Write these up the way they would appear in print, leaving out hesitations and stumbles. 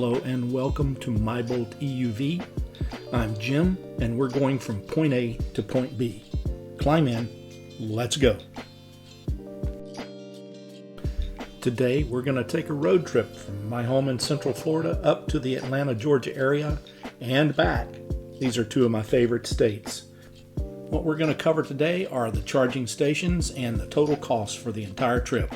Hello and welcome to My Bolt EUV. I'm Jim and we're going from point A to point B. Climb in, let's go. Today we're going to take a road trip from my home in Central Florida up to the Atlanta, Georgia area and back. These are two of my favorite states. What we're going to cover today are the charging stations and the total cost for the entire trip.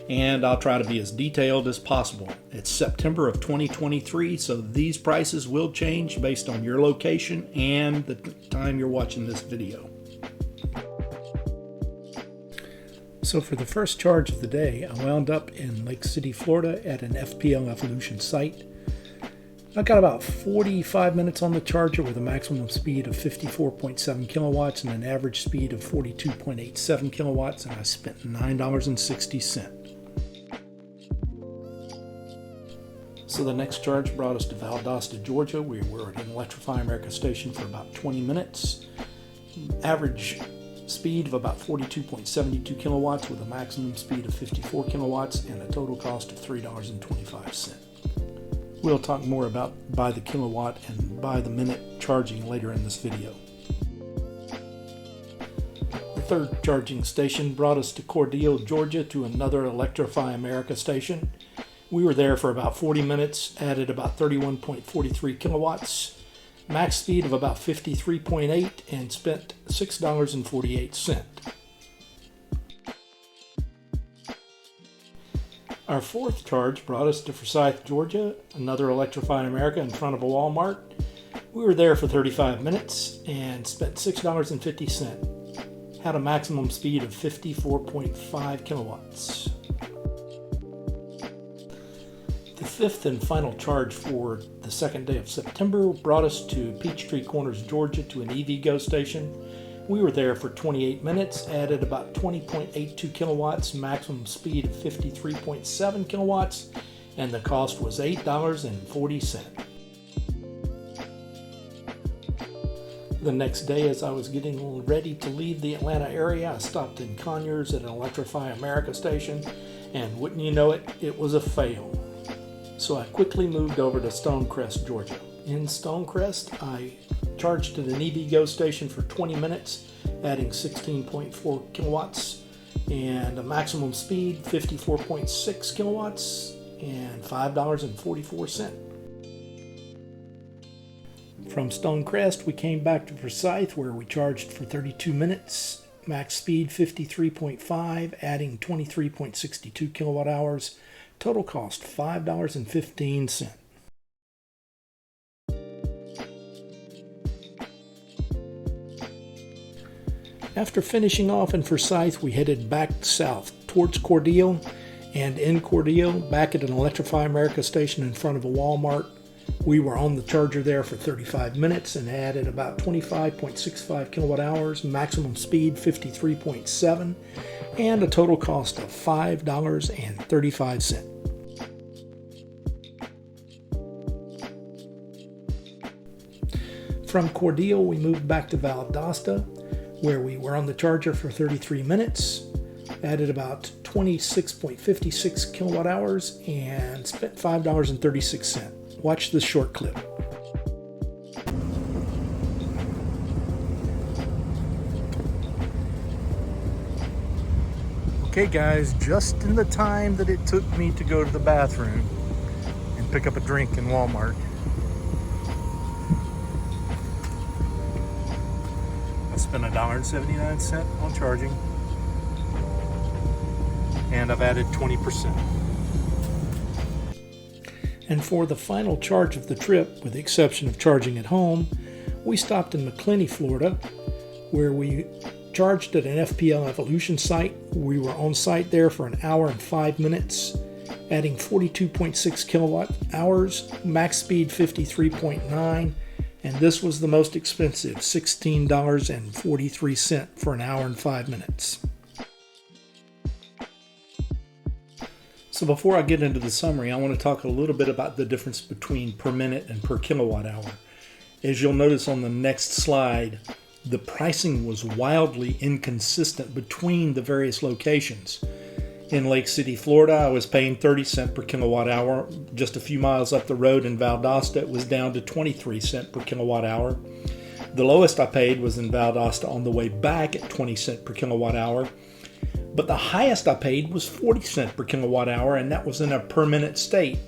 And I'll try to be as detailed as possible. It's September of 2023, so these prices will change based on your location and the time you're watching this video. So for the first charge of the day, I wound up in Lake City, Florida at an FPL Evolution site. I got about 45 minutes on the charger with a maximum speed of 54.7 kilowatts and an average speed of 42.87 kilowatts, and I spent $9.60. So the next charge brought us to Valdosta, Georgia. We were at an Electrify America station for about 20 minutes. Average speed of about 42.72 kilowatts with a maximum speed of 54 kilowatts and a total cost of $3.25. We'll talk more about by the kilowatt and by the minute charging later in this video. The third charging station brought us to Cordele, Georgia to another Electrify America station. We were there for about 40 minutes, added about 31.43 kilowatts, max speed of about 53.8, and spent $6.48. Our fourth charge brought us to Forsyth, Georgia, another Electrify America in front of a Walmart. We were there for 35 minutes and spent $6.50. Had a maximum speed of 54.5 kilowatts. The fifth and final charge for the second day of September brought us to Peachtree Corners, Georgia to an EVgo station. We were there for 28 minutes, added about 20.82 kilowatts, maximum speed of 53.7 kilowatts, and the cost was $8.40. The next day, as I was getting ready to leave the Atlanta area, I stopped in Conyers at an Electrify America station, and wouldn't you know it, it was a fail. So I quickly moved over to Stonecrest, Georgia. In Stonecrest, I charged at an EVgo station for 20 minutes, adding 16.4 kilowatts and a maximum speed 54.6 kilowatts and $5.44. From Stonecrest, we came back to Forsyth where we charged for 32 minutes, max speed 53.5, adding 23.62 kilowatt hours. Total cost $5.15. After finishing off in Forsyth, we headed back south towards Cordele, and in Cordele, back at an Electrify America station in front of a Walmart. We were on the charger there for 35 minutes and added about 25.65 kilowatt hours, maximum speed 53.7, and a total cost of $5.35. From Cordele, we moved back to Valdosta, where we were on the charger for 33 minutes, added about 26.56 kilowatt hours, and spent $5.36. Watch this short clip. Okay guys, just in the time that it took me to go to the bathroom and pick up a drink in Walmart, I spent $1.79 on charging, and I've added 20%. And for the final charge of the trip, with the exception of charging at home, we stopped in McClenny, Florida, where we charged at an FPL Evolution site. We were on site there for an hour and 5 minutes, adding 42.6 kilowatt hours, max speed 53.9, and this was the most expensive, $16.43 for an hour and 5 minutes. So before I get into the summary, I want to talk a little bit about the difference between per minute and per kilowatt hour. As you'll notice on the next slide, the pricing was wildly inconsistent between the various locations. In Lake City, Florida, I was paying 30 cents per kilowatt hour. Just a few miles up the road in Valdosta, it was down to 23 cents per kilowatt hour. The lowest I paid was in Valdosta on the way back at 20 cents per kilowatt hour. But the highest I paid was 40 cents per kilowatt hour, and that was in a per minute state.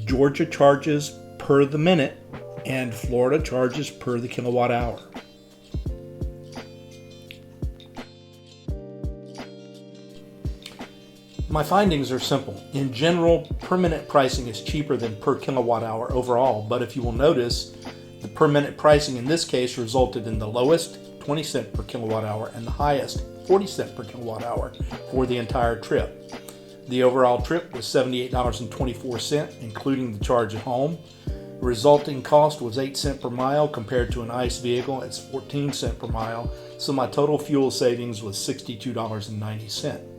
Georgia charges per the minute, and Florida charges per the kilowatt hour. My findings are simple. In general, per minute pricing is cheaper than per kilowatt hour overall, but if you will notice, the per minute pricing in this case resulted in the lowest 20 cents per kilowatt hour and the highest 40 cents per kilowatt hour for the entire trip. The overall trip was $78.24, including the charge at home. The resulting cost was 8 cents per mile compared to an ICE vehicle. It's 14 cents per mile, so my total fuel savings was $62.90.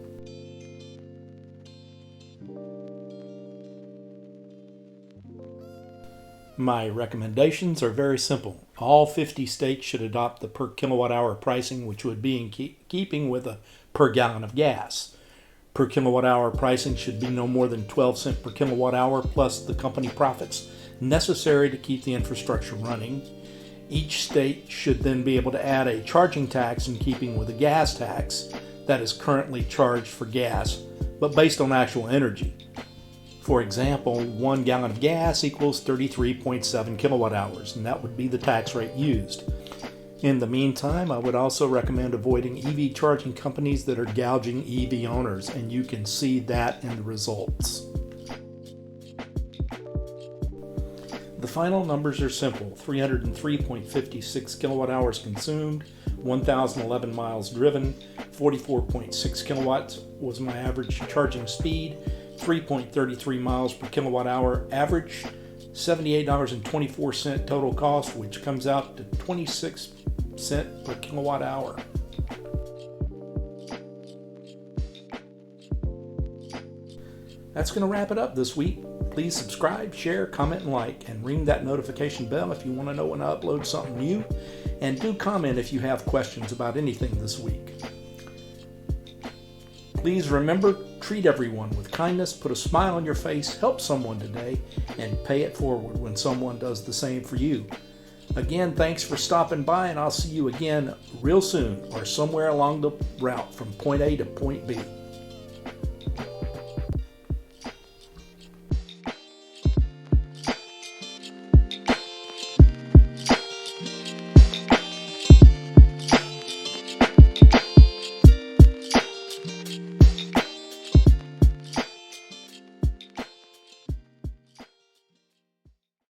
My recommendations are very simple. All 50 states should adopt the per kilowatt hour pricing, which would be in keeping with a per gallon of gas. Per kilowatt hour pricing should be no more than 12 cents per kilowatt hour plus the company profits necessary to keep the infrastructure running. Each state should then be able to add a charging tax in keeping with the gas tax that is currently charged for gas, but based on actual energy. For example, 1 gallon of gas equals 33.7 kilowatt hours, and that would be the tax rate used. In the meantime, I would also recommend avoiding EV charging companies that are gouging EV owners, and you can see that in the results. The final numbers are simple. 303.56 kilowatt hours consumed, 1,011 miles driven, 44.6 kilowatts was my average charging speed, 3.33 miles per kilowatt hour average, $78.24 total cost, which comes out to 26 cents per kilowatt hour. That's going to wrap it up this week. Please subscribe, share, comment, and like, and ring that notification bell if you want to know when I upload something new. And do comment if you have questions about anything this week. Please remember, treat everyone with kindness, put a smile on your face, help someone today, and pay it forward when someone does the same for you. Again, thanks for stopping by, and I'll see you again real soon or somewhere along the route from point A to point B.